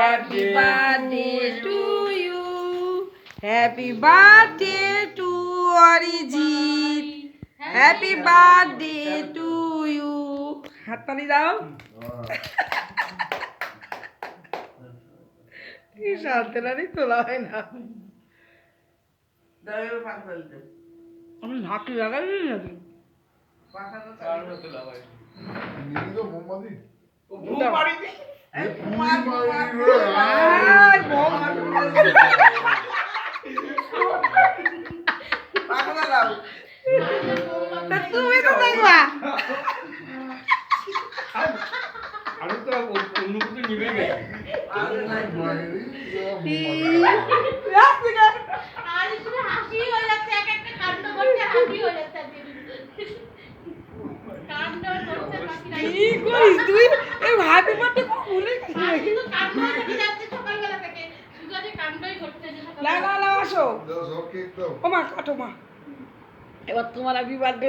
birthday to you. Happy birthday to Arijit. Happy birthday to you. হাততালি দাও। কি শান্তিলানি তোলা হয় না। আমি হাতে লাগাই নাকি? তুমি তো দেখবা আমি তো অন্য কিছু নিবে গেছি হাসি হয়ে যাচ্ছে এক একটা কাণ্ড করছে হাসি হয়ে যাচ্ছে কাণ্ড করছে কি করিস তুই? এই হ্যাপি বার্থডে ভুলে হাসি তো কাণ্ড হয়ে যাচ্ছে সকালবেলা থেকে শুধু আজ কাণ্ডই করছে যে না না না আসো সব কেক দাও ও মা কাটো মা এবার তোমার হ্যাপি বার্থডে